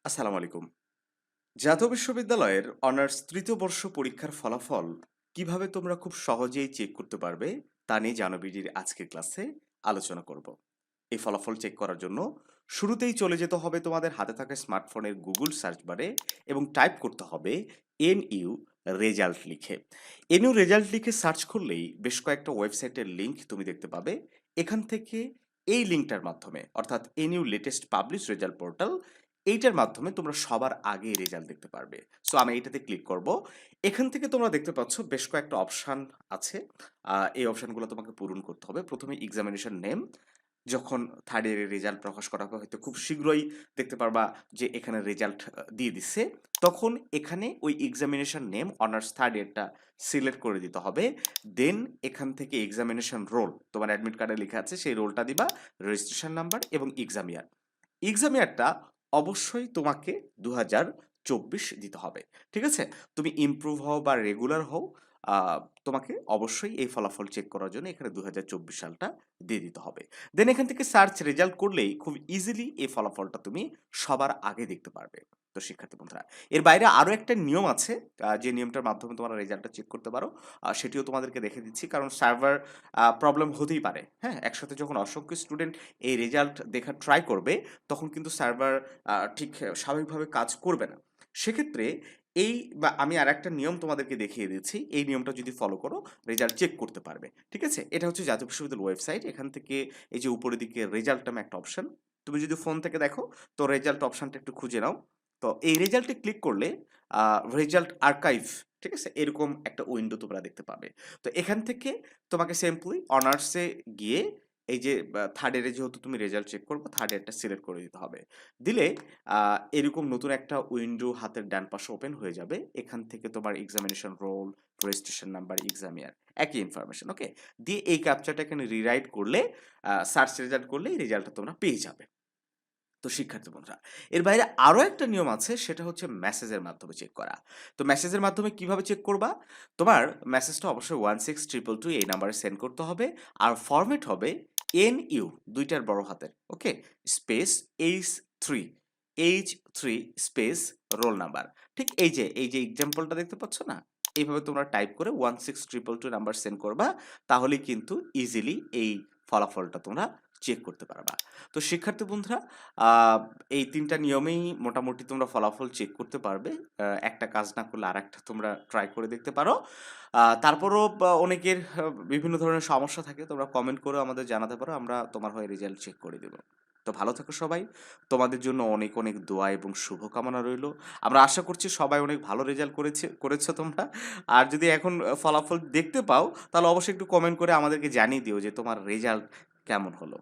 আসসালামু আলাইকুম। জাতীয় বিশ্ববিদ্যালয়ের অনার্স তৃতীয় বর্ষ পরীক্ষার ফলাফল কিভাবে তোমরা খুব সহজেই চেক করতে পারবে তা নিয়ে জানবিডির আজকের ক্লাসে আলোচনা করব। এই ফলাফল চেক করার জন্য শুরুতেই চলে যেতে হবে তোমাদের হাতে থাকা স্মার্টফোনের গুগল সার্চ বারে এবং টাইপ করতে হবে এনইউ রেজাল্ট লিখে। এনইউ রেজাল্ট লিখে সার্চ করলেই বেশ কয়েকটা ওয়েবসাইটের লিংক তুমি দেখতে পাবে। এখান থেকে এই লিঙ্কটার মাধ্যমে অর্থাৎ NU latest publish result portal এইটার মাধ্যমে তোমরা সবার আগে রেজাল্ট দেখতে পারবে। সো আমি এইটাতে ক্লিক করব। এখান থেকে তোমরা দেখতে পাচ্ছ বেশ কয়েকটা অপশান আছে। এই অপশানগুলো তোমাকে পূরণ করতে হবে। প্রথমে এক্সামিনেশন নেম, যখন থার্ড ইয়ারের রেজাল্ট প্রকাশ করা হবে হয়তো খুব শীঘ্রই দেখতে পারবা যে এখানে রেজাল্ট দিয়ে দিচ্ছে। তখন এখানে ওই এক্সামিনেশন নেম অনার্স থার্ড ইয়ারটা সিলেক্ট করে দিতে হবে। দেন এখান থেকে এক্সামিনেশন রোল তোমার অ্যাডমিট কার্ডে লেখা আছে সেই রোলটা দিবা, রেজিস্ট্রেশন নাম্বার এবং এক্সাম ইয়ার। এক্সাম ইয়ারটা অবশ্যই তোমাকে 2024 দিতে হবে। ঠিক আছে? তুমি ইমপ্রুভ হও বা রেগুলার হও, আ তোমাকে অবশ্যই এই ফলাফল চেক করার জন্য এখানে 2024 সালটা দিয়ে দিতে হবে। দেন এখান থেকে সার্চ রেজাল্ট করলেই খুব ইজিলি এই ফলাফলটা তুমি সবার আগে দেখতে পারবে। তো শিক্ষার্থী বন্ধুরা, এর বাইরে আরো একটা নিয়ম আছে, যে নিয়মটার মাধ্যমে তোমরা রেজাল্টটা চেক করতে পারো। সেটিও তোমাদেরকে দেখে দিচ্ছি, কারণ সার্ভার প্রবলেম হতেই পারে। হ্যাঁ? একসাথে যখন অসংখ্য স্টুডেন্ট এই রেজাল্ট দেখার ট্রাই করবে, তখন কিন্তু সার্ভার ঠিক স্বাভাবিকভাবে কাজ করবে না। সেক্ষেত্রে এই বা আমি আরেকটা নিয়ম তোমাদেরকে দেখিয়ে দিচ্ছি। এই নিয়মটা যদি ফলো করো, রেজাল্ট চেক করতে পারবে। ঠিক আছে? এটা হচ্ছে জাতীয় বিশ্ববিদ্যালয়ের ওয়েবসাইট। এখান থেকে এই যে উপরের দিকে রেজাল্ট নামে একটা অপশন। তুমি যদি ফোন থেকে দেখো, তো রেজাল্ট অপশনটা একটু খুঁজে নাও। তো এই রেজাল্টে ক্লিক করলে আ রেজাল্ট আর্কাইভ, ঠিক আছে? এরকম একটা উইন্ডো তোমরা দেখতে পাবে। তো এখান থেকে তোমাকে সিম্পলি অনার্সে গিয়ে এই যে থার্ড ইয়ারে যেহেতু তুমি রেজাল্ট চেক করবে, থার্ড ইয়ারটা সিলেক্ট করে দিতে হবে। দিলে এরকম নতুন একটা উইন্ডো হাতের ডান পাশে ওপেন হয়ে যাবে। এখান থেকে তোমার examination roll, registration number, exam year একই ইনফরমেশন, ওকে? দিয়ে এই ক্যাপচাটা এখানে রিরাইট করলে, সার্চ রেজাল্ট করলে এই রেজাল্টটা তোমরা পেয়ে যাবে। তো শিক্ষার্থী বন্ধুরা, এর বাইরে আরো একটা নিয়ম আছে, সেটা হচ্ছে মেসেজের মাধ্যমে চেক করা। তো মেসেজের মাধ্যমে কিভাবে চেক করবা? তোমার মেসেজটা অবশ্যই 16222 এই নাম্বারে সেন্ড করতে হবে। আর ফরম্যাট হবে এনইউ, দুইটার বড় হাতের, ওকে? Space এইচ3, এইচ3 space roll number. ঠিক এই যে এক্সাম্পলটা দেখতে পাচ্ছ না? এইভাবে তোমরা টাইপ করে 16222 নাম্বার সেন্ড করবা। তাহলেই কিন্তু ইজিলি এই ফলাফলটা তোমরা চেক করতে পারবা। তো শিক্ষার্থী বন্ধুরা, আ এই ৩ টা নিয়মেই মোটামুটি তোমরা ফলাফল চেক করতে পারবে। একটা কাজ না করলে আরেকটা তোমরা ট্রাই করে দেখতে পারো। তারপরও অনেকের বিভিন্ন ধরনের সমস্যা থাকে। তোমরা কমেন্ট করেও আমাদের জানাতে পারো। আমরা তোমার হয়ে রেজাল্ট চেক করে দেব। তো ভালো থাকো সবাই। তোমাদের জন্য অনেক, অনেক দোয়া এবং শুভকামনা রইলো। আমরা আশা করছি সবাই অনেক ভালো রেজাল্ট করেছো তোমরা। আর যদি এখন ফলাফল দেখতে পাও, তাহলে অবশ্যই একটু কমেন্ট করে আমাদেরকে জানিয়ে দিও যে তোমার রেজাল্ট কেমন হলো।